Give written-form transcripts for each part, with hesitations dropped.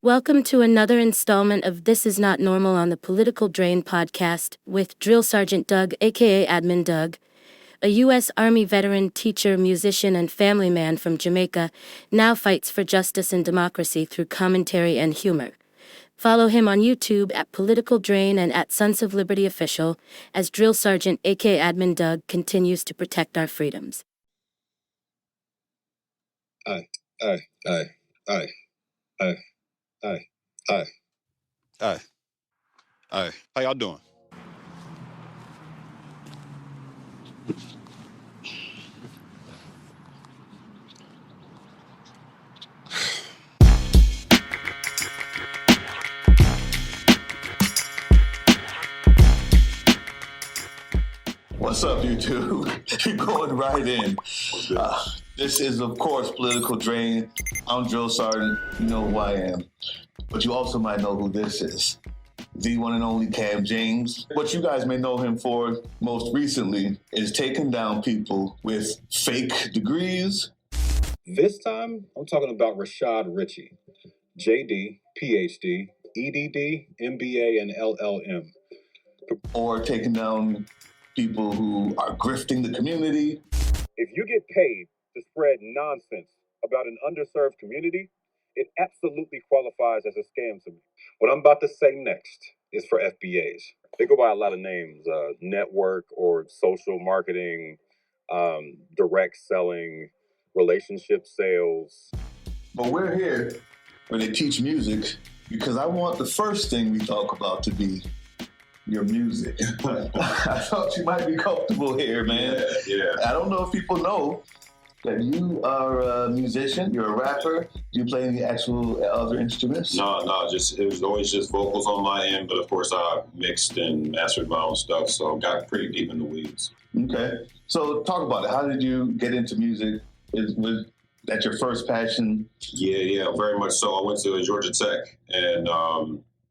Welcome to another installment of This Is Not Normal on the Political Drain podcast with Drill Sergeant Doug, aka Admin Doug, a U.S. Army veteran, teacher, musician, and family man from Jamaica, now fights for justice and democracy through commentary and humor. Follow him on YouTube at Political Drain and at Sons of Liberty Official as Drill Sergeant, aka Admin Doug, continues to protect our freedoms. Aye. How y'all doing? What's up, YouTube? You're going right in. This is, of course, Political Drain. I'm Drill Sergeant. You know who I am. But you also might know who this is. The one and only Cam James. What you guys may know him for most recently is taking down people with fake degrees. This time, I'm talking about Rashad Ritchie. JD, PhD, EDD, MBA, and LLM. Or taking down people who are grifting the community. If you get paid to spread nonsense about an underserved community, it absolutely qualifies as a scam to me. What I'm about to say next is for FBAs. They go by a lot of names, network or social marketing, direct selling, relationship sales. But we're here where they teach music because I want the first thing we talk about to be your music. I thought you might be comfortable here, man. Yeah. I don't know if people know that you are a musician, you're a rapper. Do you play any actual other instruments? No, it was always just vocals on my end, but of course I mixed and mastered my own stuff, so got pretty deep in the weeds. Okay. So talk about it. How did you get into music? Was that your first passion? Yeah, very much so. I went to Georgia Tech, and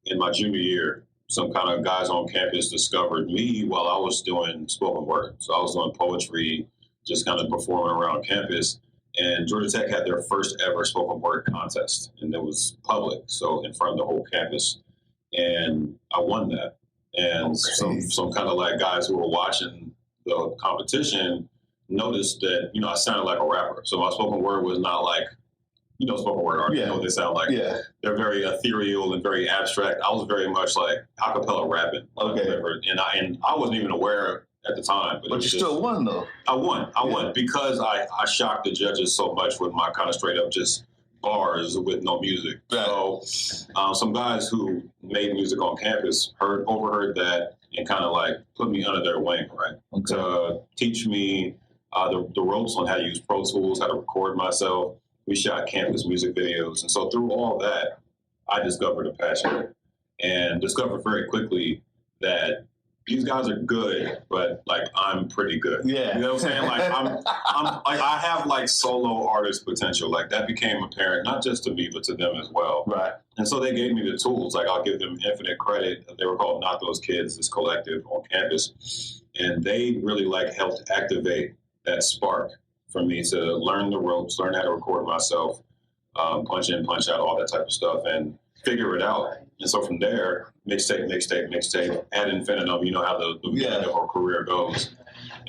in my junior year, some kind of guys on campus discovered me while I was doing spoken word. So I was doing poetry, just kind of performing around campus. And Georgia Tech had their first ever spoken word contest, and it was public, so in front of the whole campus. And I won that. And some kind of like guys who were watching the competition noticed that, I sounded like a rapper. So my spoken word was not like, spoken word artists, what they sound like. Yeah. They're very ethereal and very abstract. I was very much like a cappella rapping. Okay. And I wasn't even aware at the time. But you still won, though. I won because I shocked the judges so much with my kind of straight up just bars with no music. Right. So some guys who made music on campus overheard that and kind of like put me under their wing, right? Okay. To teach me the ropes on how to use Pro Tools, how to record myself. We shot campus music videos. And so through all that, I discovered a passion and discovered very quickly that these guys are good, but like I'm pretty good. Yeah. You know what I'm saying? Like I'm like I have like solo artist potential. Like that became apparent not just to me, but to them as well. Right. And so they gave me the tools. Like I'll give them infinite credit. They were called Not Those Kids, this collective on campus. And they really like helped activate that spark for me to learn the ropes, learn how to record myself, punch in, punch out, all that type of stuff, and figure it out. And so from there, mixtape, ad infinitum, you know how the end of our career goes.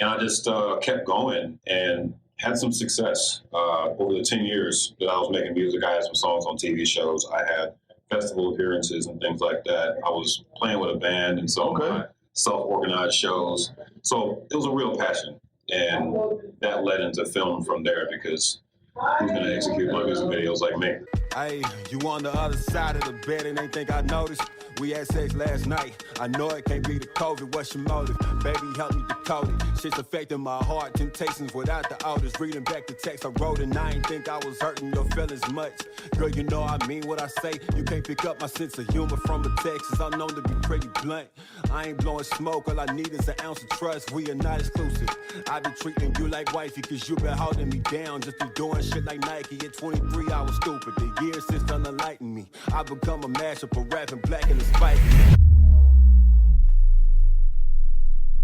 And I just kept going and had some success over the 10 years that I was making music. I had some songs on TV shows. I had festival appearances and things like that. I was playing with a band and so my self-organized shows. So it was a real passion. And that led into film from there because who's going to execute my music videos like me? Hey, you on the other side of the bed and ain't think I noticed? We had sex last night. I know it can't be the COVID. What's your motive? Baby, help me decode it. Shit's affecting my heart. Temptations without the orders. Reading back the text I wrote and I ain't think I was hurting your feelings much. Girl, you know I mean what I say. You can't pick up my sense of humor from a text. Cause I'm known to be pretty blunt. I ain't blowing smoke. All I need is an ounce of trust. We are not exclusive. I be treating you like wifey cause you been holding me down. Just be doing shit like Nike. At 23, I was stupid. The years since done enlightened me. I become a mashup of rapping black and spike.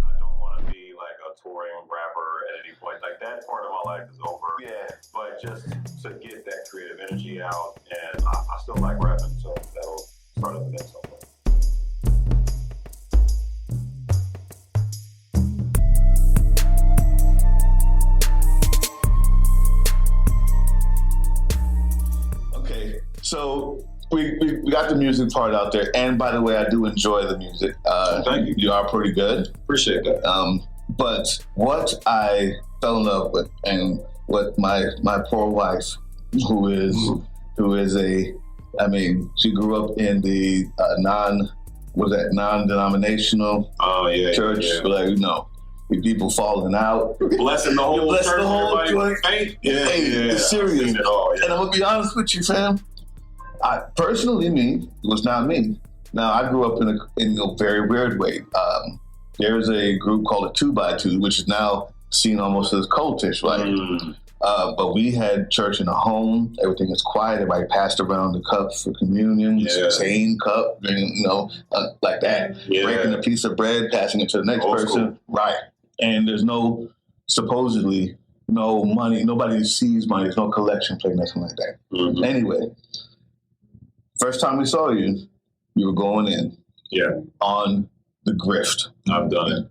I don't want to be like a touring rapper at any point. Like that part of my life is over. Yeah. But just to get that creative energy out, and I still like rapping, so that'll start up the next one. Okay, so we got the music part out there, and by the way, I do enjoy the music. Thank you. You are pretty good. Appreciate that. But what I fell in love with, and what my poor wife, who is she grew up in the non-denominational church, yeah. Like with people falling out, blessing the whole church, the whole joint. Faith. It's serious. And I'm gonna be honest with you, fam. It was not me. Now I grew up in a very weird way. There's a group called a 2x2, which is now seen almost as cultish, right? But we had church in a home. Everything is quiet. Everybody passed around the cup for communion. Yeah. Same cup, like that. Yeah. Breaking a piece of bread, passing it to the next person. School. Right. And there's supposedly no money. Nobody sees money. There's no collection plate, nothing like that. Mm-hmm. Anyway, first time we saw you, you were going in. Yeah. On the grift. I've done it.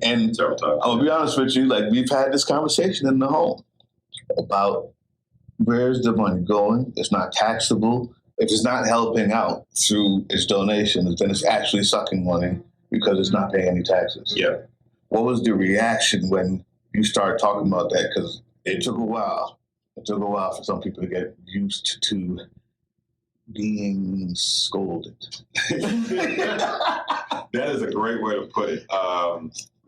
And several times. I'll be honest with you, like we've had this conversation in the home about where's the money going. It's not taxable. If it's not helping out through its donations, then it's actually sucking money because it's not paying any taxes. Yeah. What was the reaction when you started talking about that? Because it took a while. It took a while for some people to get used to being scolded. That is a great way to put it.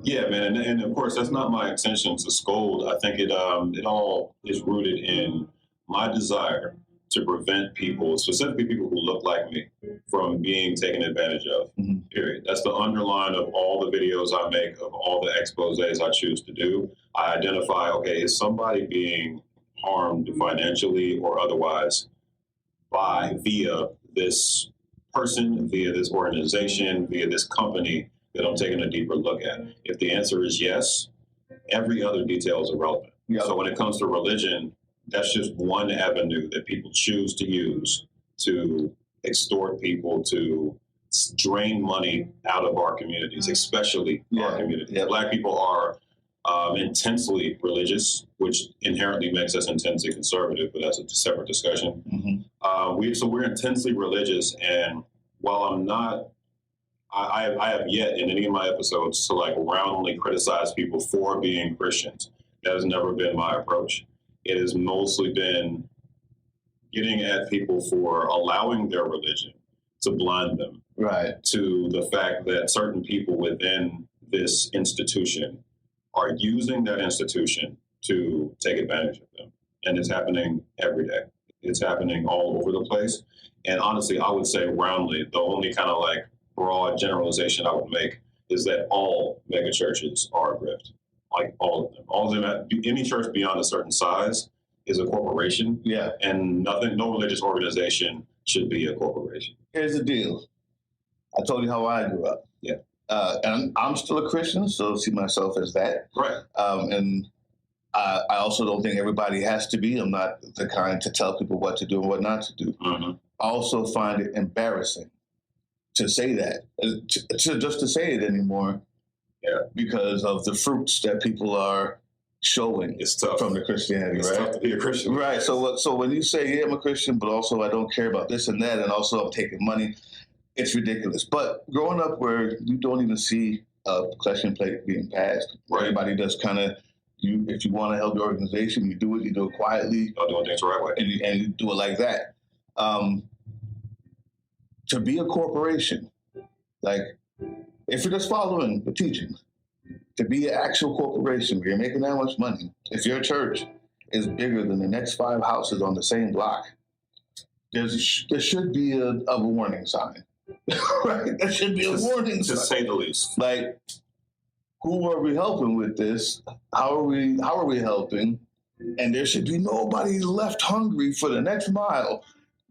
Yeah, man, and of course that's not my intention to scold. I think it all is rooted in my desire to prevent people, specifically people who look like me, from being taken advantage of. Mm-hmm. Period. That's the underline of all the videos I make, of all the exposés I choose to do. I identify, okay, is somebody being harmed financially or otherwise via this person, via this organization, via this company that I'm taking a deeper look at? If the answer is yes, every other detail is irrelevant. Yep. So when it comes to religion, that's just one avenue that people choose to use to extort people, to drain money out of our communities, especially our communities. Yeah. Black people are intensely religious, which inherently makes us intensely conservative, but that's a separate discussion. Mm-hmm. So we're intensely religious, and while I'm not, I have yet in any of my episodes to like roundly criticize people for being Christians. That has never been my approach. It has mostly been getting at people for allowing their religion to blind them to the fact that certain people within this institution are using that institution to take advantage of them. And it's happening every day. It's happening all over the place. And honestly, I would say roundly, the only kind of like broad generalization I would make is that all mega churches are a grift. Like all of them. All of them, any church beyond a certain size is a corporation. Yeah. And no religious organization should be a corporation. Here's the deal. I told you how I grew up. Yeah. And I'm still a Christian, so see myself as that. Right. And I also don't think everybody has to be. I'm not the kind to tell people what to do and what not to do. Mm-hmm. I also find it embarrassing to say that, just to say it anymore. Yeah. Because of the fruits that people are showing. It's tough. From the Christianity, it's right? It's tough to be a Christian. Right. So when you say, yeah, I'm a Christian, but also I don't care about this and that, and also I'm taking money, it's ridiculous. But growing up where you don't even see a collection plate being passed, right. Everybody does kind of, if you want to help your organization, you do it quietly. You're doing things the right way. And you do it like that. To be a corporation, like, if you're just following the teachings, to be an actual corporation where you're making that much money, if your church is bigger than the next 5 houses on the same block, there should be a warning sign. Right? There should be a warning sign. To say the least. Like, who are we helping with this? How are we helping? And there should be nobody left hungry for the next mile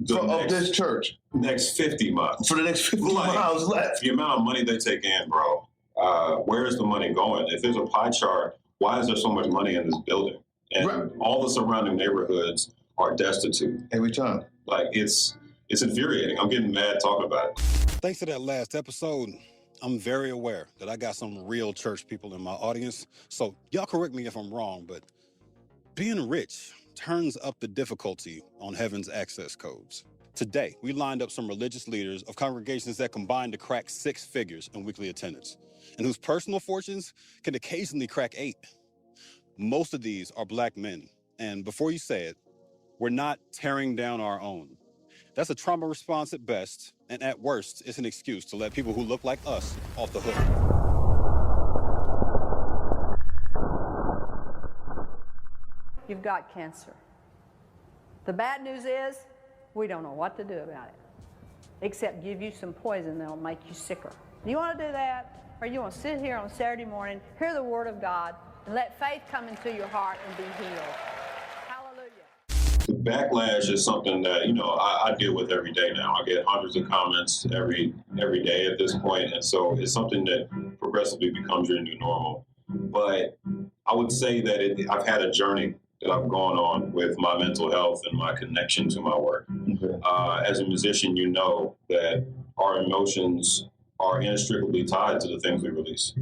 of this church. Next 50 miles. For the next 50 miles left. The amount of money they take in, bro. Where is the money going? If there's a pie chart, why is there so much money in this building? And all the surrounding neighborhoods are destitute. Every time. Like, it's infuriating. I'm getting mad talking about it. Thanks to that last episode, I'm very aware that I got some real church people in my audience. So y'all correct me if I'm wrong, but being rich turns up the difficulty on heaven's access codes. Today, we lined up some religious leaders of congregations that combine to crack 6 figures in weekly attendance, and whose personal fortunes can occasionally crack 8. Most of these are Black men. And before you say it, we're not tearing down our own. That's a trauma response at best, and at worst, it's an excuse to let people who look like us off the hook. You've got cancer. The bad news is, we don't know what to do about it, except give you some poison that'll make you sicker. You want to do that, or you want to sit here on Saturday morning, hear the Word of God, and let faith come into your heart and be healed. Hallelujah. The backlash is something that, I deal with every day now. I get hundreds of comments every day at this point, and so it's something that progressively becomes your new normal. But I would say that I've had a journey that I've gone on with my mental health and my connection to my work. Okay. As a musician, you know that our emotions are inextricably tied to the things we release.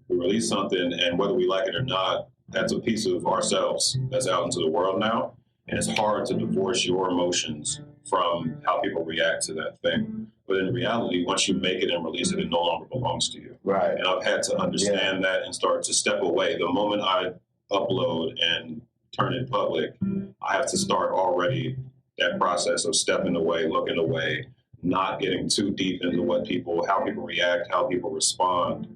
We release something, and whether we like it or not, that's a piece of ourselves that's out into the world now. And it's hard to divorce your emotions from how people react to that thing. But in reality, once you make it and release it, it no longer belongs to you. Right. And I've had to understand that and start to step away. The moment I upload and turn it public, I have to start already that process of stepping away, looking away, not getting too deep into how people react, how people respond,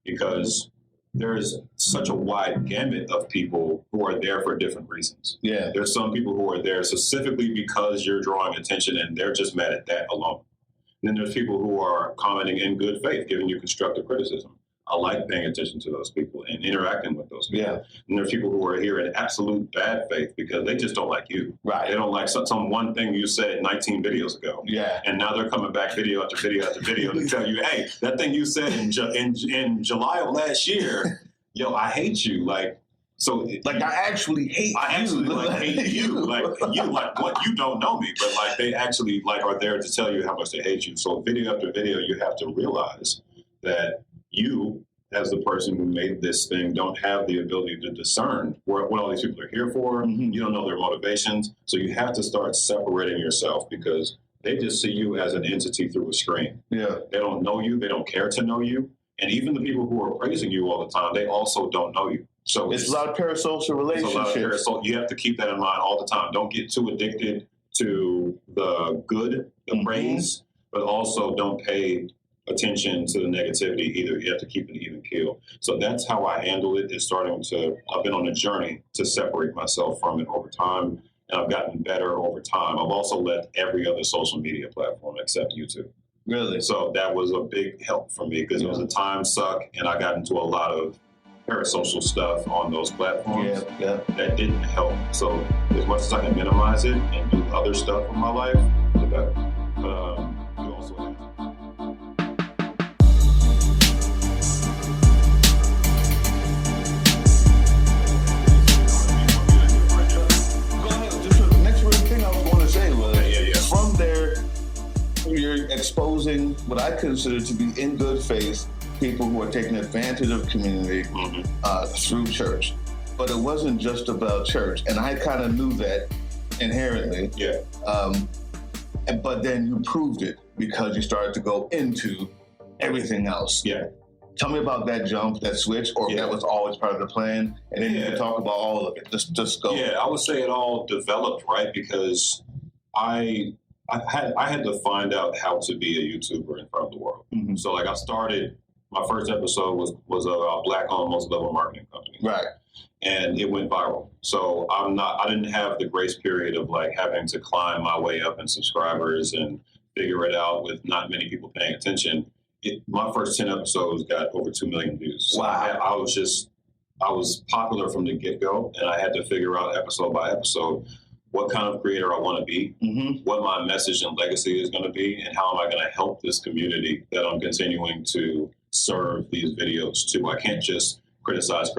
because there's such a wide gamut of people who are there for different reasons. Yeah. There's some people who are there specifically because you're drawing attention and they're just mad at that alone. And then there's people who are commenting in good faith, giving you constructive criticism. I like paying attention to those people and interacting with those people. Yeah. And there's people who are here in absolute bad faith because they just don't like you. Right. They don't like some one thing you said 19 videos ago. Yeah. And now they're coming back video after video after video to tell you, hey, that thing you said in July of last year, I hate you. I actually hate you. I actually hate you. What? You don't know me, but they actually are there to tell you how much they hate you. So video after video, you have to realize that you, as the person who made this thing, don't have the ability to discern what all these people are here for. Mm-hmm. You don't know their motivations. So you have to start separating yourself because they just see you as an entity through a screen. Yeah. They don't know you. They don't care to know you. And even the people who are praising you all the time, they also don't know you. So it's a lot of parasocial relationships. You have to keep that in mind all the time. Don't get too addicted to the good, the praise, but also don't pay attention to the negativity either. You have to keep an even keel. So that's how I handle it. I've been on a journey to separate myself from it over time, and I've gotten better over time. I've also left every other social media platform except YouTube. Really? So that was a big help for me because it was a time suck, and I got into a lot of parasocial stuff on those platforms that didn't help. So as much as I can minimize it and do other stuff in my life, the better. But you also have to. From there, you're exposing what I consider to be in good faith people who are taking advantage of community through church. But it wasn't just about church, and I kind of knew that inherently. Yeah. But then you proved it because you started to go into everything else. Yeah. Tell me about that jump, that switch, or that was always part of the plan, and then you can talk about all of it. Just go. Yeah, I would say it all developed, right? Because I had to find out how to be a YouTuber in front of the world. Mm-hmm. So I started, my first episode was a Black-owned multi-level marketing company. Right. And it went viral. So I didn't have the grace period of having to climb my way up in subscribers and figure it out with not many people paying attention. My first 10 episodes got over 2 million views. So wow. I was popular from the get-go, and I had to figure out episode by episode what kind of creator I want to be, what my message and legacy is going to be, and how am I going to help this community that I'm continuing to serve these videos to. I can't just criticize.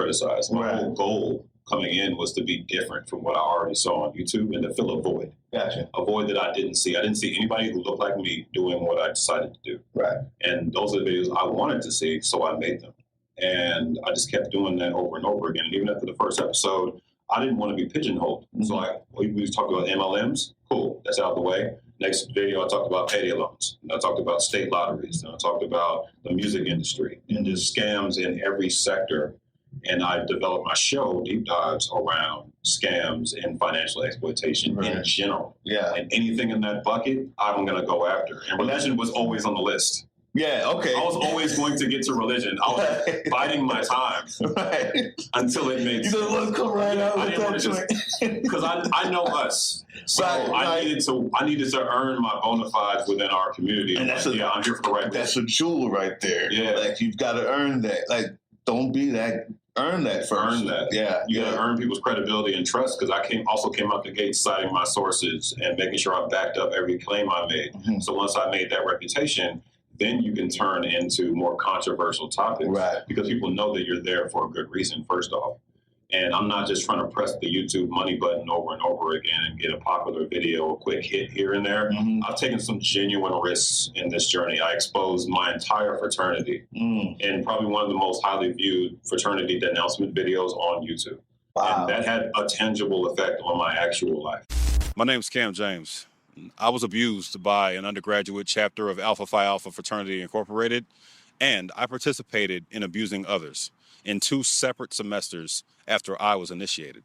My whole goal coming in was to be different from what I already saw on YouTube and to fill a void. Gotcha. A void that I didn't see. I didn't see anybody who looked like me doing what I decided to do. Right. And those are the videos I wanted to see, so I made them. And I just kept doing that over and over again. And even after the first episode, I didn't want to be pigeonholed. Mm-hmm. So we talked about MLMs. Cool, that's out of the way. Next video, I talked about payday loans. And I talked about state lotteries. And I talked about the music industry and just scams in every sector. And I developed my show, Deep Dives, around scams and financial exploitation in general. Yeah. And anything in that bucket, I'm going to go after. And religion was always on the list. Yeah, okay. I was always going to get to religion. I was biding my time until it made sense. You didn't want to come right out with that joint. Because I know us. So I needed to earn my bona fides within our community. And I'm here for the right reason. That's a jewel right there. Yeah. Like, you've got to earn that. Like, don't be that. Earn that first. Earn that. Yeah. You got to earn people's credibility and trust, because I came out the gate citing my sources and making sure I backed up every claim I made. Mm-hmm. So once I made that reputation, then you can turn into more controversial topics, right? Because people know that you're there for a good reason, first off. And I'm not just trying to press the YouTube money button over and over again and get a popular video, a quick hit here and there. Mm-hmm. I've taken some genuine risks in this journey. I exposed my entire fraternity in probably one of the most highly viewed fraternity denouncement videos on YouTube. Wow. And that had a tangible effect on my actual life. My name's Cam James. I was abused by an undergraduate chapter of Alpha Phi Alpha Fraternity Incorporated, and I participated in abusing others in 2 separate semesters after I was initiated.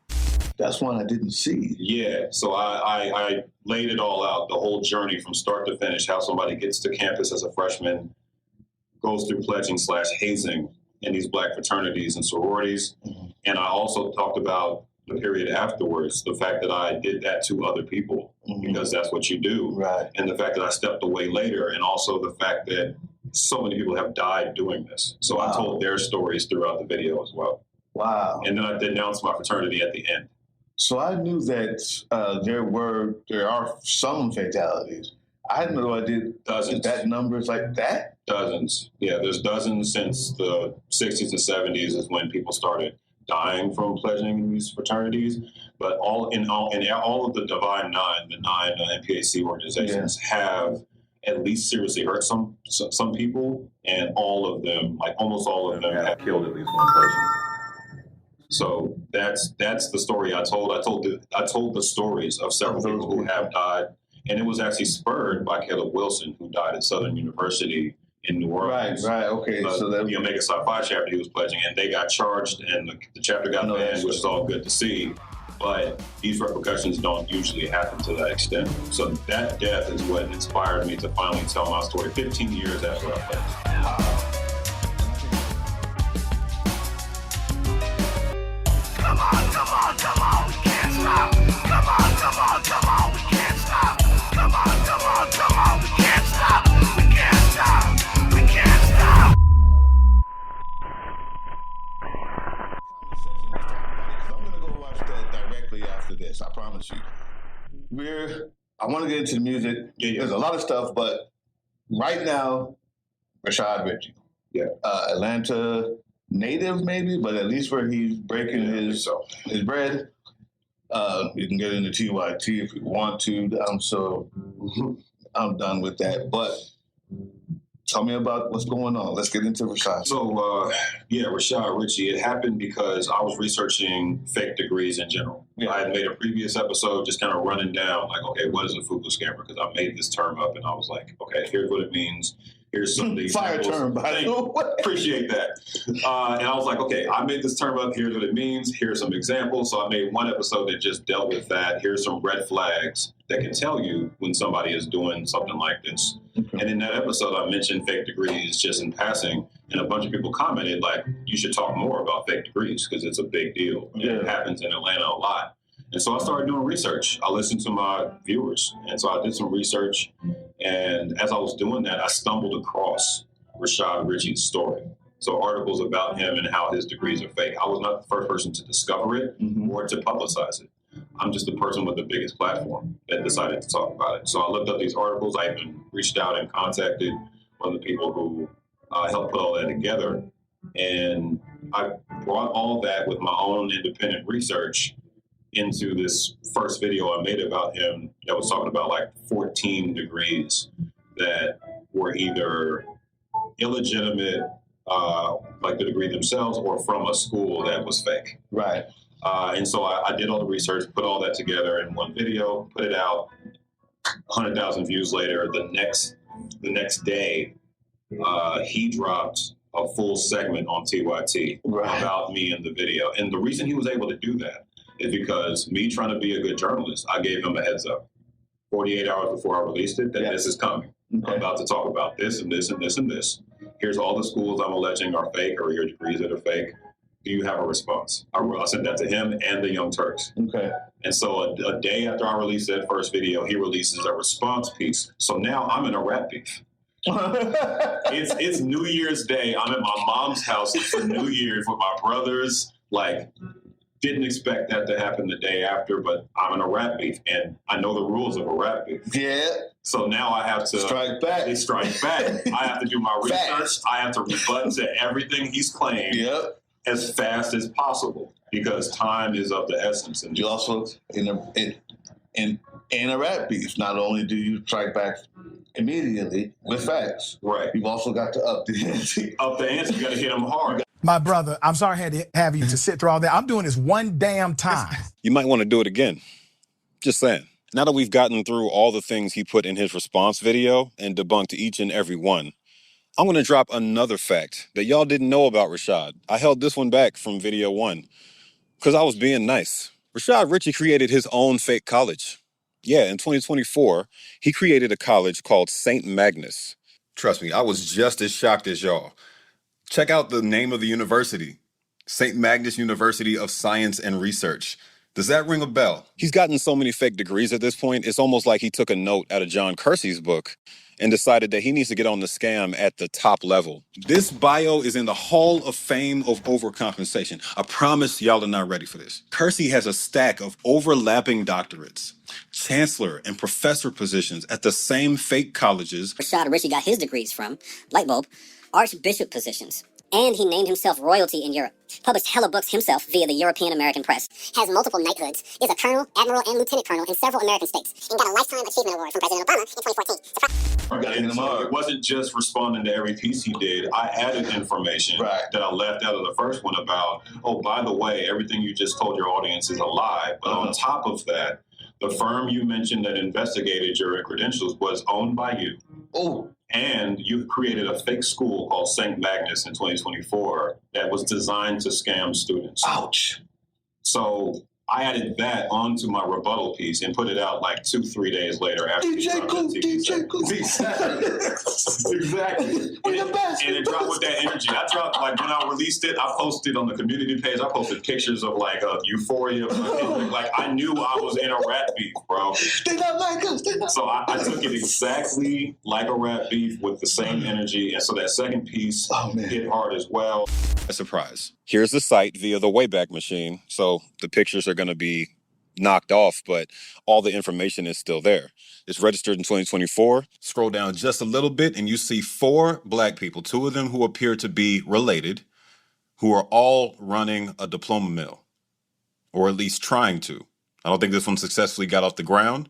That's one I didn't see. Yeah, so I laid it all out, the whole journey from start to finish, how somebody gets to campus as a freshman, goes through pledging/hazing in these Black fraternities and sororities. Mm-hmm. And I also talked about the period afterwards, the fact that I did that to other people, because that's what you do. Right. And the fact that I stepped away later, and also the fact that so many people have died doing this. So I told their stories throughout the video as well. Wow. And then I denounced my fraternity at the end. So I knew that there are some fatalities. I had no idea dozens. That number is like that? Dozens. Yeah, there's dozens since the 60s and 70s is when people started dying from pledging in these fraternities. But all of the Divine Nine, the 9 NPAC organizations, have at least seriously hurt some people, and all of them, like almost all of them, have killed at least one person. So that's the story I told. I told the stories of several people who have died, and it was actually spurred by Caleb Wilson, who died at Southern University in New Orleans. Right, okay. So the Omega Psi Phi chapter he was pledging, and they got charged, and the chapter got banned, which is all good to see. But these repercussions don't usually happen to that extent. So that death is what inspired me to finally tell my story 15 years after I pledged. Come on, we can't stop. Come on, we can't stop. Come on, we can't stop. We can't stop. We can't stop. I'm going to go watch that directly after this, I promise you. I want to get into the music. Yeah. There's a lot of stuff, but right now, Rashad Ritchie. Yeah. Atlanta native, maybe, but at least where he's breaking his bread. You can get into TYT if you want to. I'm done with that. But tell me about what's going on. Let's get into Rashad. So, Rashad Ritchie. It happened because I was researching fake degrees in general. Yeah. I had made a previous episode just kind of running down, like, okay, what is a FUCA scammer? Because I made this term up, and I was like, okay, here's what it means. Here's some of the fire term, by the way. Appreciate that. And I was like, okay, I made this term up. Here's what it means. Here's some examples. So I made one episode that just dealt with that. Here's some red flags that can tell you when somebody is doing something like this. Okay. And in that episode, I mentioned fake degrees just in passing. And a bunch of people commented, like, you should talk more about fake degrees because it's a big deal. Yeah. It happens in Atlanta a lot. And so I started doing research. I listened to my viewers. And so I did some research. And as I was doing that, I stumbled across Rashad Ritchie's story. So articles about him and how his degrees are fake. I was not the first person to discover it or to publicize it. I'm just the person with the biggest platform that decided to talk about it. So I looked up these articles. I even reached out and contacted one of the people who helped put all that together. And I brought all that with my own independent research into this first video I made about him that was talking about like 14 degrees that were either illegitimate, like the degree themselves, or from a school that was fake. Right. And so I did all the research, put all that together in one video, put it out. 100,000 views later, the next day, he dropped a full segment on TYT about me in the video. And the reason he was able to do that is because me trying to be a good journalist, I gave him a heads up 48 hours before I released it that this is coming. I'm about to talk about this and this and this and this. Here's all the schools I'm alleging are fake or your degrees that are fake. Do you have a response? I sent that to him and the Young Turks. Okay. And so a day after I released that first video, he releases a response piece. So now I'm in a rap beef. It's New Year's Day. I'm at my mom's house for New Year's with my brothers. Like, didn't expect that to happen the day after, but I'm in a rap beef, and I know the rules of a rap beef. Yeah. So now I have to strike back. I have to do my research. I have to rebut to everything he's claimed as fast as possible because time is of the essence. And you also in a rap beef, not only do you strike back immediately with facts, right? You've also got to up the ante. Up the ante, you got to hit them hard. My brother, I'm sorry I had to have you to sit through all that. I'm doing this one damn time. You might want to do it again. Just saying. Now that we've gotten through all the things he put in his response video and debunked each and every one, I'm going to drop another fact that y'all didn't know about Rashad. I held this one back from video 1 because I was being nice. Rashad Ritchie created his own fake college. Yeah, in 2024, he created a college called St. Magnus. Trust me, I was just as shocked as y'all. Check out the name of the university, St. Magnus University of Science and Research. Does that ring a bell? He's gotten so many fake degrees at this point, it's almost like he took a note out of John Kersey's book and decided that he needs to get on the scam at the top level. This bio is in the Hall of Fame of overcompensation. I promise y'all are not ready for this. Kersey has a stack of overlapping doctorates, chancellor and professor positions at the same fake colleges Rashad Ritchie got his degrees from, lightbulb, archbishop positions. And he named himself royalty in Europe. Published hella books himself via the European American press. Has multiple knighthoods. Is a colonel, admiral, and lieutenant colonel in several American states. And got a Lifetime Achievement Award from President Obama in 2014. And so it wasn't just responding to every piece he did. I added information that I left out of the first one about, oh, by the way, everything you just told your audience is a lie. But on top of that, the firm you mentioned that investigated your credentials was owned by you. Oh. And you created a fake school called St. Magnus in 2024 that was designed to scam students. Ouch. So I added that onto my rebuttal piece and put it out like 2-3 days later after DJ Cool. Exactly. And it dropped with that energy. I dropped, like, when I released it, I posted on the community page, I posted pictures of like Euphoria. Like, I knew I was in a rap beef, bro. They not like us. So I took it exactly like a rap beef with the same energy. And so that second piece hit hard as well. A surprise. Here's the site via the Wayback Machine. So the pictures are going to be knocked off, but all the information is still there. It's registered in 2024. Scroll down just a little bit and you see 4 black people, 2 of them who appear to be related, who are all running a diploma mill, or at least trying to. I don't think this one successfully got off the ground,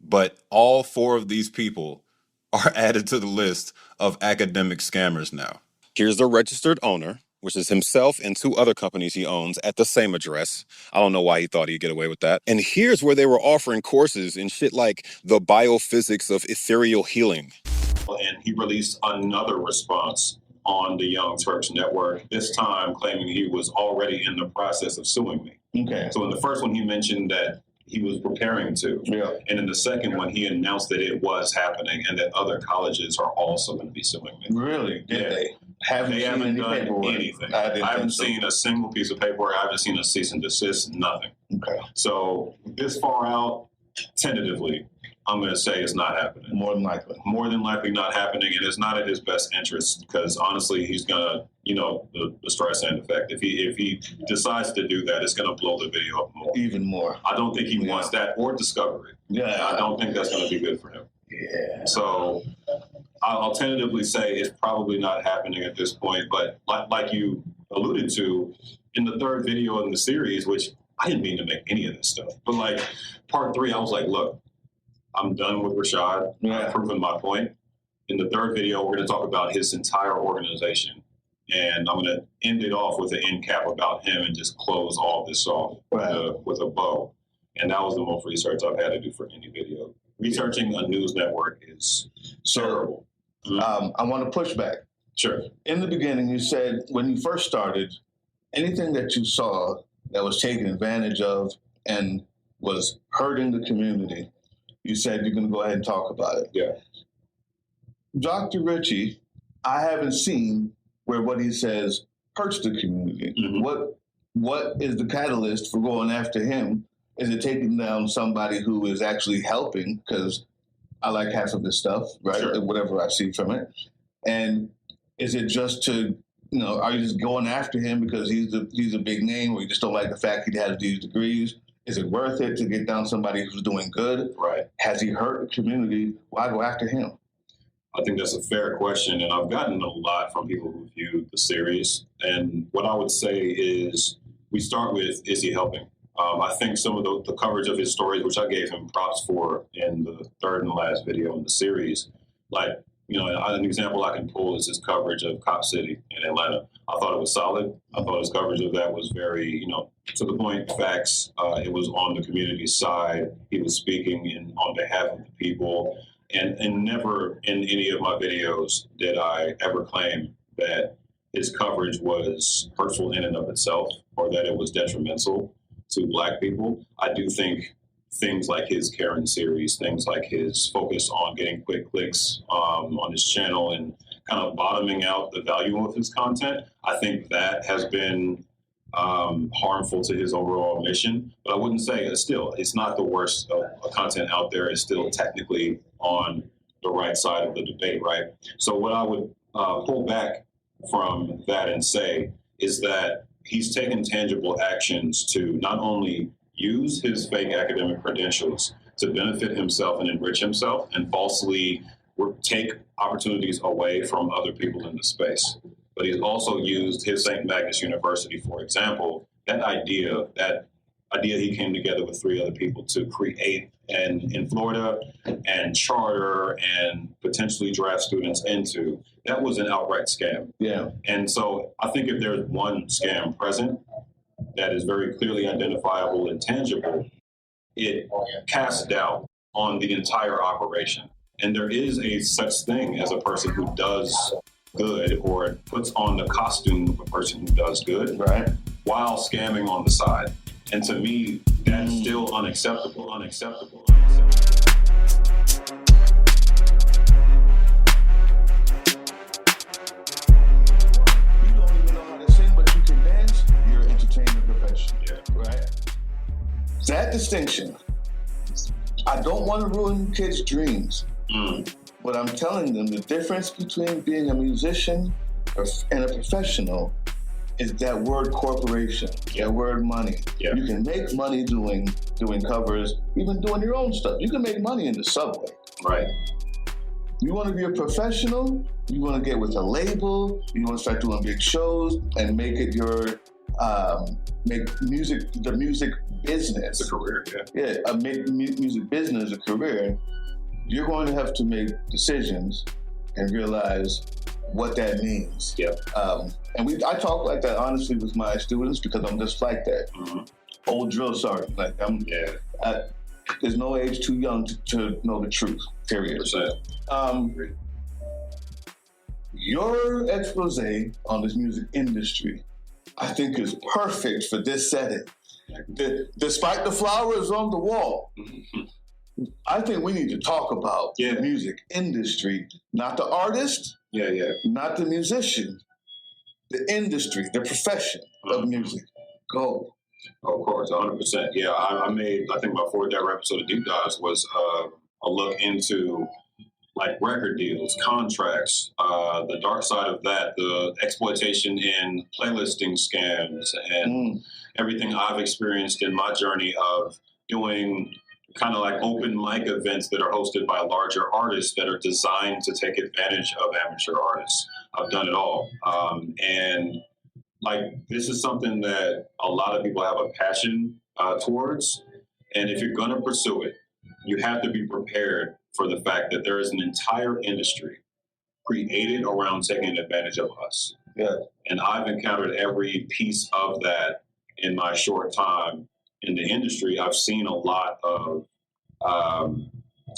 but all 4 of these people are added to the list of academic scammers now. Here's the registered owner, which is himself and 2 other companies he owns at the same address. I don't know why he thought he'd get away with that. And here's where they were offering courses in shit like the biophysics of ethereal healing. And he released another response on the Young Turks network, this time claiming he was already in the process of suing me. Okay. So in the first one, he mentioned that he was preparing to. Yeah. And in the second one, he announced that it was happening and that other colleges are also going to be suing me. Really? Yeah. They haven't done anything. I haven't seen a single piece of paperwork. I haven't seen a cease and desist, nothing. Okay. So this far out, tentatively, I'm going to say it's not happening. More than likely. More than likely not happening, and it's not in his best interest because honestly, he's going to, the Streisand effect. If he decides to do that, it's going to blow the video up more. Even more. I don't think he wants that or discovery. Yeah. I don't think that's going to be good for him. Yeah. So I'll tentatively say it's probably not happening at this point, but like you alluded to, in the third video in the series, which I didn't mean to make any of this stuff, but like part 3, I was like, look, I'm done with Rashad. I've proven my point. In the third video, we're going to talk about his entire organization. And I'm going to end it off with an end cap about him and just close all this off with a bow. And that was the most research I've had to do for any video. Researching a news network is terrible. I want to push back. Sure. In the beginning, you said when you first started, anything that you saw that was taken advantage of and was hurting the community, you said you're going to go ahead and talk about it. Yeah. Dr. Ritchie, I haven't seen where what he says hurts the community. Mm-hmm. What is the catalyst for going after him? Is it taking down somebody who is actually helping? Because I like half of this stuff, right? Sure. Whatever I see from it. And is it just to, are you just going after him because he's a big name, or you just don't like the fact he has these degrees? Is it worth it to get down somebody who's doing good? Right. Has he hurt the community? Why go after him? I think that's a fair question, and I've gotten a lot from people who viewed the series. And what I would say is we start with, is he helping? I think some of the coverage of his stories, which I gave him props for in the third and last video in the series, like, an example I can pull is his coverage of Cop City in Atlanta. I thought it was solid. I thought his coverage of that was very, to the point, facts. It was on the community side. He was speaking on behalf of the people. And never in any of my videos did I ever claim that his coverage was hurtful in and of itself or that it was detrimental to Black people. I do think things like his Karen series, things like his focus on getting quick clicks on his channel and kind of bottoming out the value of his content, I think that has been harmful to his overall mission. But I wouldn't say it's not the worst content out there. It's still technically on the right side of the debate, right? So what I would pull back from that and say is that he's taken tangible actions to not only use his fake academic credentials to benefit himself and enrich himself and falsely take opportunities away from other people in the space, but he's also used his St. Magnus University, for example, that idea he came together with 3 other people to create in Florida and charter and potentially draft students into. That was an outright scam. Yeah. And so I think if there's one scam present that is very clearly identifiable and tangible, it casts doubt on the entire operation. And there is a such thing as a person who does good or puts on the costume of a person who does good, right, while scamming on the side. And to me, that's still unacceptable. You don't even know how to sing, but you can dance. You're an entertainment professional, right? That distinction, I don't want to ruin kids' dreams, but I'm telling them the difference between being a musician and a professional is that word corporation, that word money. Yeah. You can make money doing covers, even doing your own stuff. You can make money in the subway. Right. You want to be a professional, you want to get with a label, you want to start doing big shows and make it your, make the music business. It's a career, make music business a career. You're going to have to make decisions and realize what that means. Yep. And I talk like that honestly with my students because I'm just like that. Mm-hmm. Old drill sergeant. Like there's no age too young to know the truth. Period. Your expose on this music industry, I think, is perfect for this setting. Despite the flowers on the wall, I think we need to talk about the music industry, not the artist, not the musician, the industry, the profession of music. Go. Of course, 100%. Yeah, I think my 4th ever episode of Deep Dives was a look into like record deals, contracts, the dark side of that, the exploitation in playlisting scams, and everything I've experienced in my journey of doing kind of like open mic events that are hosted by larger artists that are designed to take advantage of amateur artists. I've done it all. And like, this is something that a lot of people have a passion towards. And if you're going to pursue it, you have to be prepared for the fact that there is an entire industry created around taking advantage of us. Yeah. And I've encountered every piece of that in my short time in the industry. I've seen a lot of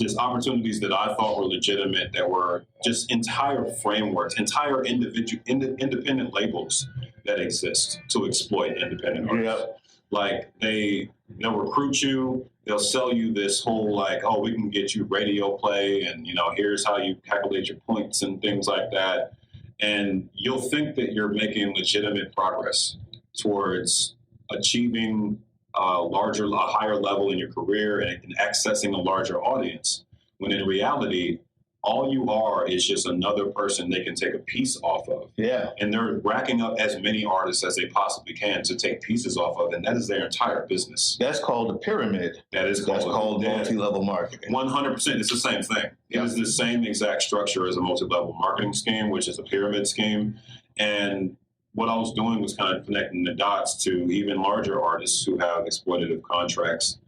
just opportunities that I thought were legitimate that were just entire frameworks, entire independent labels that exist to exploit independent artists. Yep. Like they'll recruit you, they'll sell you this whole like, oh, we can get you radio play and, you know, here's how you calculate your points and things like that. And you'll think that you're making legitimate progress towards achieving a higher level in your career and accessing a larger audience. When in reality, all you are is just another person they can take a piece off of. Yeah. And they're racking up as many artists as they possibly can to take pieces off of. And that is their entire business. That's called a pyramid. That's called multi-level marketing. 100%. It's the same thing. It is the same exact structure as a multi-level marketing scheme, which is a pyramid scheme. And what I was doing was kind of connecting the dots to even larger artists who have exploitative contracts,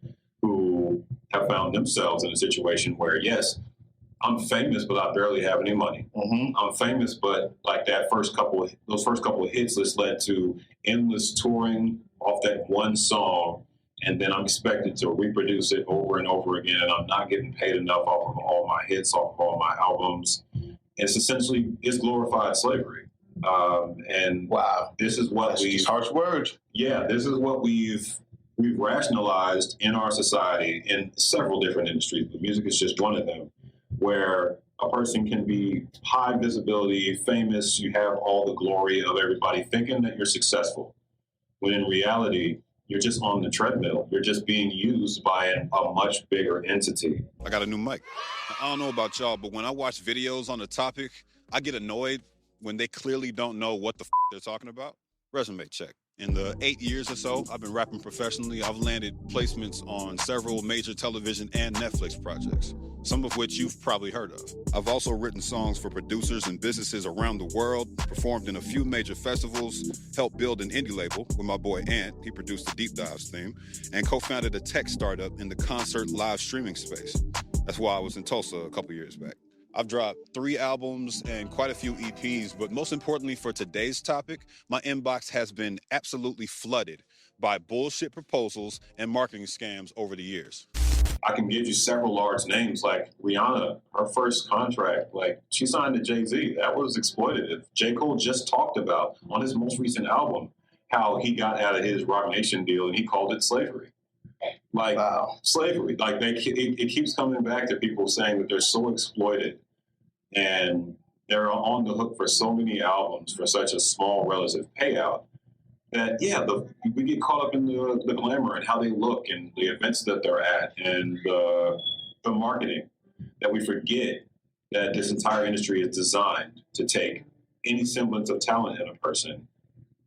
who have found themselves in a situation where, yes, I'm famous, but I barely have any money. Mm-hmm. I'm famous, but like those first couple of hits just led to endless touring off that one song, and then I'm expected to reproduce it over and over again, and I'm not getting paid enough off of all my hits, off of all my albums. It's glorified slavery. And wow, this is what harsh words. Yeah, this is what we've rationalized in our society in several different industries, but music is just one of them, where a person can be high visibility, famous, you have all the glory of everybody thinking that you're successful, when in reality, you're just on the treadmill. You're just being used by a much bigger entity. I got a new mic. I don't know about y'all, but when I watch videos on the topic, I get annoyed when they clearly don't know what the they're talking about. Resume check. In the 8 years or so I've been rapping professionally, I've landed placements on several major television and Netflix projects, some of which you've probably heard of. I've also written songs for producers and businesses around the world, performed in a few major festivals, helped build an indie label with my boy Ant, he produced the Deep Dives theme, and co-founded a tech startup in the concert live streaming space. That's why I was in Tulsa a couple years back. I've dropped 3 albums and quite a few EPs, but most importantly for today's topic, my inbox has been absolutely flooded by bullshit proposals and marketing scams over the years. I can give you several large names, like Rihanna, her first contract, like she signed to Jay-Z. That was exploitative. J. Cole just talked about on his most recent album how he got out of his Roc Nation deal and he called it slavery. Like, wow. Slavery. Like, it keeps coming back to people saying that they're so exploited and they're on the hook for so many albums for such a small relative payout that, we get caught up in the glamour and how they look and the events that they're at and the marketing, that we forget that this entire industry is designed to take any semblance of talent in a person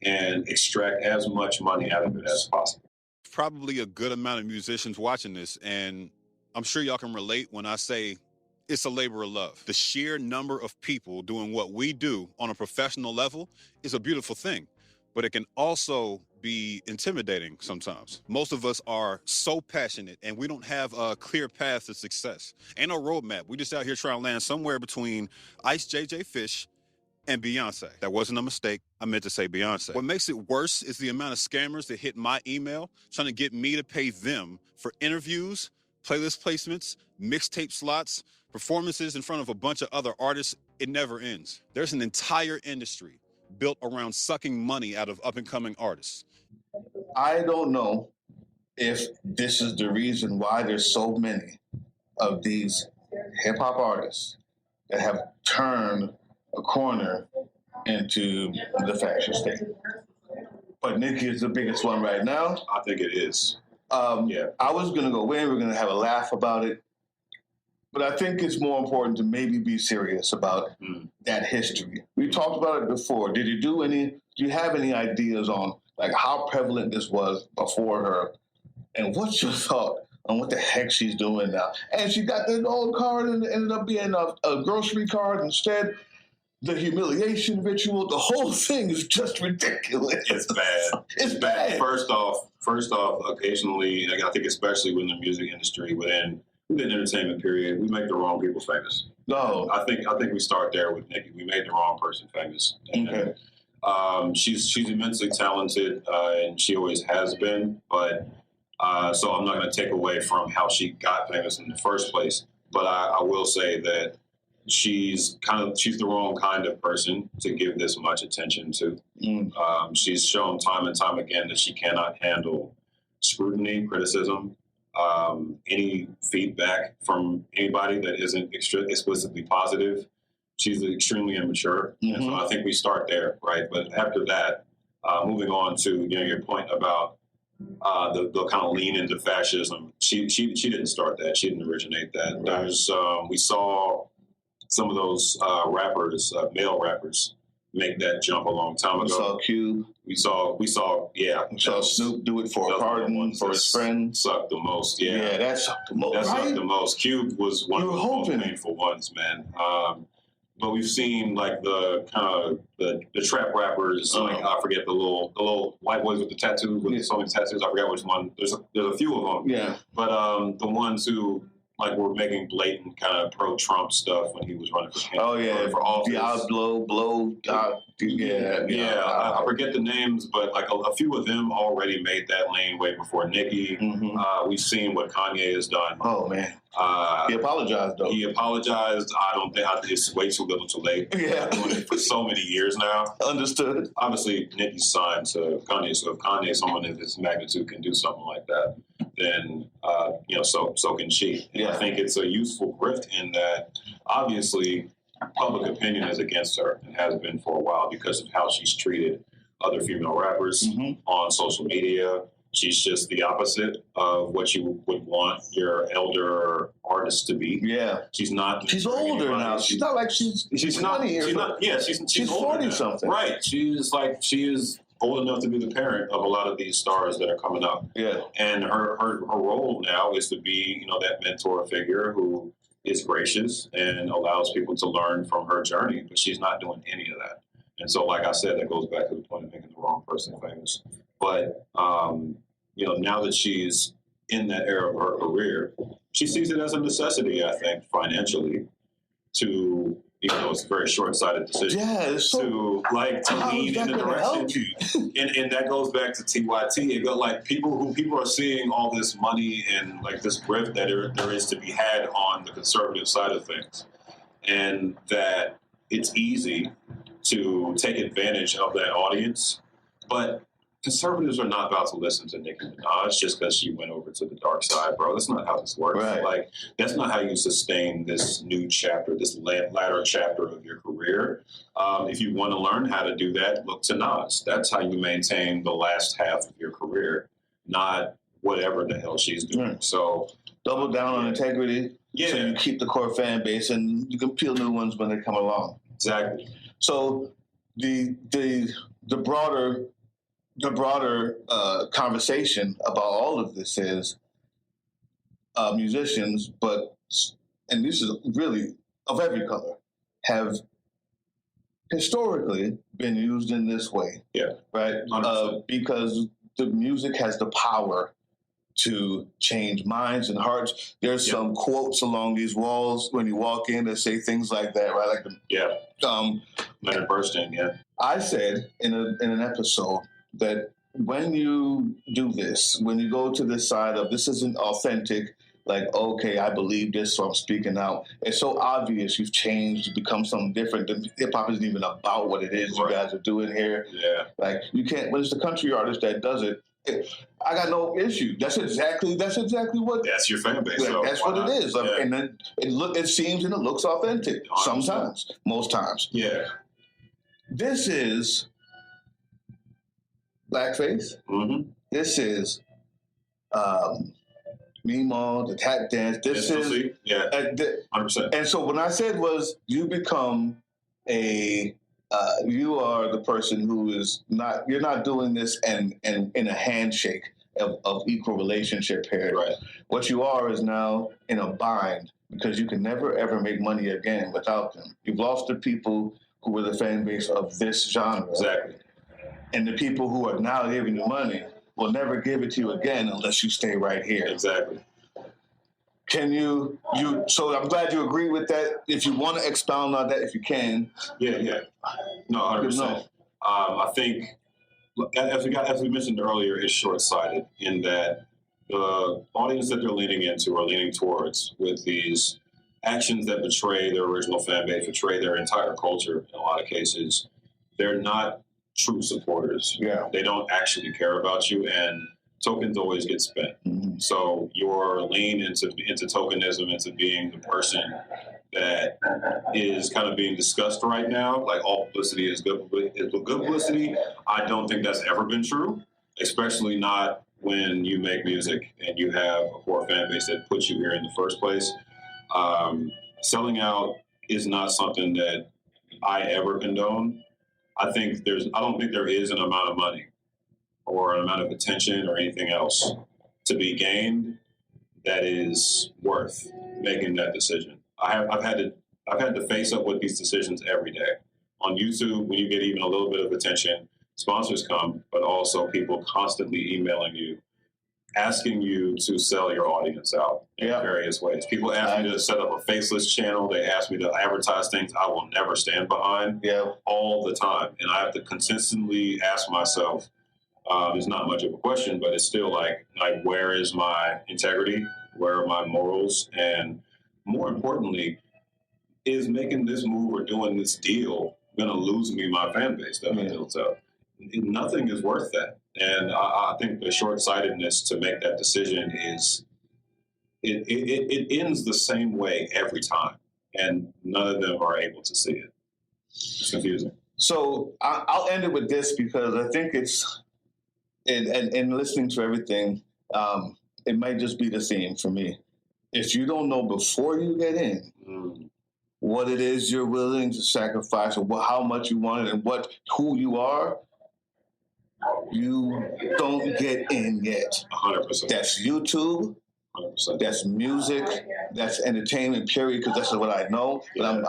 and extract as much money out of it as possible. Probably a good amount of musicians watching this, and I'm sure y'all can relate when I say it's a labor of love. The sheer number of people doing what we do on a professional level is a beautiful thing, but it can also be intimidating sometimes. Most of us are so passionate and we don't have a clear path to success. Ain't no roadmap. We just out here trying to land somewhere between Ice JJ Fish and Beyonce. That wasn't a mistake. I meant to say Beyonce. What makes it worse is the amount of scammers that hit my email trying to get me to pay them for interviews, playlist placements, mixtape slots, performances in front of a bunch of other artists. It never ends. There's an entire industry built around sucking money out of up-and-coming artists. I don't know if this is the reason why there's so many of these hip-hop artists that have turned a corner into the fashion state. But Nicki is the biggest one right now. I think it is. I was going to go in, we're going to have a laugh about it. But I think it's more important to maybe be serious about that history. We talked about it before. Do you have any ideas on like how prevalent this was before her? And what's your thought on what the heck she's doing now? And she got that old card and ended up being a grocery card instead. the humiliation ritual, the whole thing is just ridiculous. It's bad. It's bad. First off, occasionally, like, I think especially within the music industry, within entertainment period, we make the wrong people famous. No. I think we start there with Nicki. We made the wrong person famous. And, Okay. She's immensely talented, and she always has been. But so I'm not going to take away from how she got famous in the first place. But I will say that she's the wrong kind of person to give this much attention to. She's shown time and time again that she cannot handle scrutiny, criticism, any feedback from anybody that isn't explicitly positive. She's extremely immature. And so I think we start there, right? But after that, moving on to your point about the kind of lean into fascism, she didn't start that. She didn't originate that. There's we saw some of those rappers, male rappers, make that jump a long time ago. We saw Cube. We saw Snoop do it for a pardon for his friend. Sucked the most. Yeah, that sucked the most. That right? sucked the most. Cube was one of the most painful ones, man. But we've seen like the kind of the trap rappers, like I forget the little white boys with the tattoos, with so many tattoos. I forget which one. There's a few of them. Yeah. But the ones who like were making blatant kind of pro-Trump stuff when he was running for campaign. For office. Blow. I forget the names, but like a few of them already made that lane way before Nicki. We've seen what Kanye has done. Oh man. He apologized though. He apologized. I don't think it's way too little too late. Yeah. I've been doing it for so many years now. Understood. Obviously, Nicki's signed to Kanye, so if Kanye, someone of his magnitude, can do something like that, then so can she. And I think it's a useful grift in that obviously public opinion is against her and has been for a while because of how she's treated other female rappers on social media. She's just the opposite of what you would want your elder artist to be. Yeah. She's not. She's older now. She's not like she's 20 years old. She's 40 something. Right. She is old enough to be the parent of a lot of these stars that are coming up. Yeah. And her role now is to be, that mentor figure who is gracious and allows people to learn from her journey, but she's not doing any of that. And so, like I said, that goes back to the point of making the wrong person famous. But, now that she's in that era of her career, she sees it as a necessity, I think, financially, to, even though it's a very short-sighted decision, to lean in the direction. And that goes back to TYT. It got like people are seeing all this money and like this grift that there is to be had on the conservative side of things. And that it's easy to take advantage of that audience. But conservatives are not about to listen to Nicki Minaj just because she went over to the dark side, bro. That's not how this works. Right. Like, that's not how you sustain this new chapter, this latter chapter of your career. If you want to learn how to do that, look to Nas. That's how you maintain the last half of your career, not whatever the hell she's doing. Right. So double down on integrity. Yeah. So you keep the core fan base and you can peel new ones when they come along. Exactly. So the broader conversation about all of this is musicians, and this is really of every color, have historically been used in this way. Yeah. Right? Because the music has the power to change minds and hearts. There's some quotes along these walls when you walk in that say things like that, right? Like Leonard Bernstein, I said in an episode that when you do this, when you go to this side of this isn't authentic, like, okay, I believe this, so I'm speaking out. It's so obvious you've changed, you become something different. Hip hop isn't even about what it is you guys are doing here. Yeah. Like, you can't, when it's the country artist that does it, I got no issue. That's exactly what. That's your fan base. So that's what it is. Yeah. And then it seems and it looks authentic. 100%. Sometimes, most times. Yeah. This is blackface. Mm-hmm. This is Meemaw, the tap dance. This is 100%. And so when I said was you become you are the person who is not. You're not doing this and in a handshake of equal relationship here. Right. What you are is now in a bind because you can never ever make money again without them. You've lost the people who were the fan base of this genre. Exactly. And the people who are now giving you money will never give it to you again unless you stay right here. Exactly. Can so I'm glad you agree with that. If you want to expound on that, if you can. Yeah. No, 100%. I think, as we mentioned earlier, it's short-sighted in that the audience that they're leaning into or leaning towards with these actions that betray their original fan base, betray their entire culture in a lot of cases, they're not true supporters. Yeah. They don't actually care about you, and tokens always get spent. Mm-hmm. So your lean into tokenism, into being the person that is kind of being discussed right now, like all publicity is good publicity, I don't think that's ever been true, especially not when you make music and you have a core fan base that puts you here in the first place. Selling out is not something that I ever condone. I don't think there is an amount of money or an amount of attention or anything else to be gained that is worth making that decision. I've had to face up with these decisions every day. On YouTube, when you get even a little bit of attention, sponsors come, but also people constantly emailing you, asking you to sell your audience out in various ways. People ask me to set up a faceless channel. They ask me to advertise things I will never stand behind all the time. And I have to consistently ask myself, it's not much of a question, but it's still like where is my integrity? Where are my morals? And more importantly, is making this move or doing this deal going to lose me my fan base that I built up? Nothing is worth that. And I think the short-sightedness to make that decision is, it ends the same way every time. And none of them are able to see it. It's confusing. So I'll end it with this because I think it's, and listening to everything, it might just be the theme for me. If you don't know before you get in what it is you're willing to sacrifice or how much you want it and who you are, you don't get in yet. 100%. That's YouTube. 100%. That's music. That's entertainment. Period. Because that's what I know. But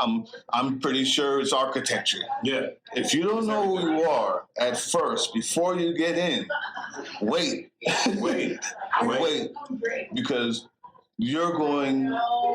I'm pretty sure it's architecture. Yeah. If you don't know who you are at first, before you get in, wait, because you're going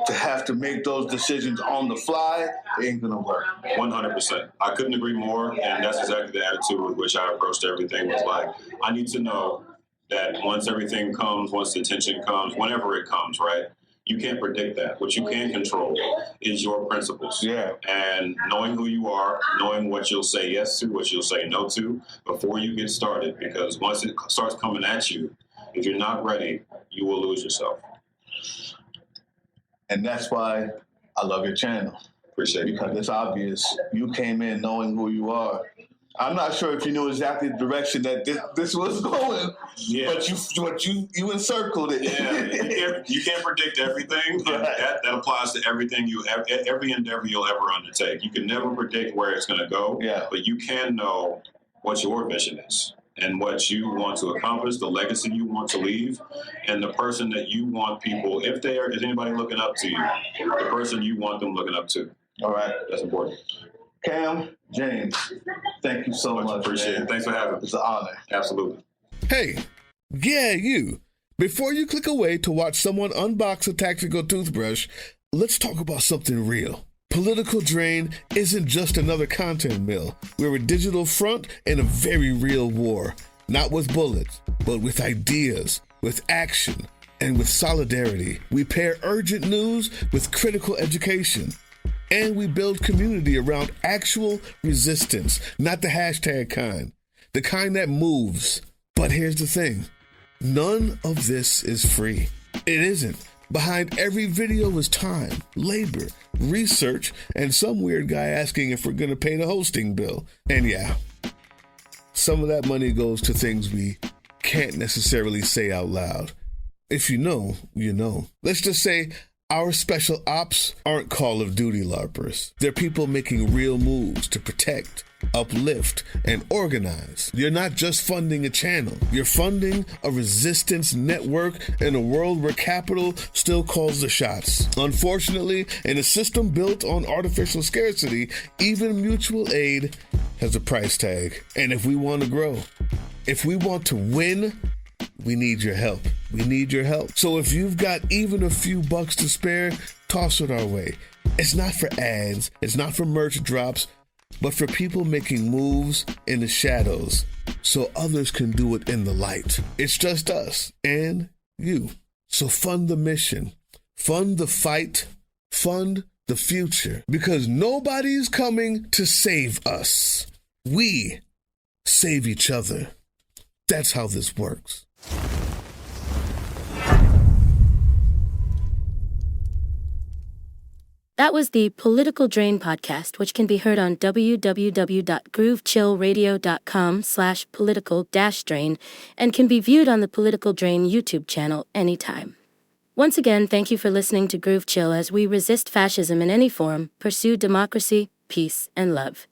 to have to make those decisions on the fly. It ain't gonna work. 100%. I couldn't agree more, and that's exactly the attitude with which I approached everything. Was like, I need to know that once everything comes, once the attention comes, whenever it comes, right? You can't predict that. What you can control is your principles. Yeah. And knowing who you are, knowing what you'll say yes to, what you'll say no to, before you get started. Because once it starts coming at you, if you're not ready, you will lose yourself. And that's why I love your channel. Appreciate it. Because it's obvious you came in knowing who you are. I'm not sure if you knew exactly the direction that this was going, but you encircled it. Yeah, you can't predict everything. Right. That applies to everything every endeavor you'll ever undertake. You can never predict where it's going to go, but you can know what your vision is and what you want to accomplish, the legacy you want to leave, and the person that you want people, is anybody looking up to you, the person you want them looking up to. All right. That's important. Cam, James, thank you so much. Appreciate it. Thanks for having me. It's an honor. Absolutely. Hey, yeah, you. Before you click away to watch someone unbox a tactical toothbrush, let's talk about something real. Political Drain isn't just another content mill. We're a digital front in a very real war. Not with bullets, but with ideas, with action, and with solidarity. We pair urgent news with critical education. And we build community around actual resistance, not the hashtag kind. The kind that moves. But here's the thing. None of this is free. It isn't. Behind every video is time, labor, research, and some weird guy asking if we're going to pay the hosting bill. And yeah, some of that money goes to things we can't necessarily say out loud. If you know, you know. Let's just say Our special ops aren't Call of Duty LARPers. They're people making real moves to protect, uplift, and organize. You're not just funding a channel. You're funding a resistance network in a world where capital still calls the shots. Unfortunately, in a system built on artificial scarcity, even mutual aid has a price tag. And if we want to grow, if we want to win, we need your help. We need your help. So if you've got even a few bucks to spare, toss it our way. It's not for ads, it's not for merch drops, but for people making moves in the shadows so others can do it in the light. It's just us and you. So fund the mission, fund the fight, fund the future, because nobody's coming to save us. We save each other. That's how this works. That was the Political Drain podcast, which can be heard on www.groovechillradio.com/political-drain and can be viewed on the Political Drain YouTube channel anytime. Once again, thank you for listening to Groove Chill as we resist fascism in any form, pursue democracy, peace, and love.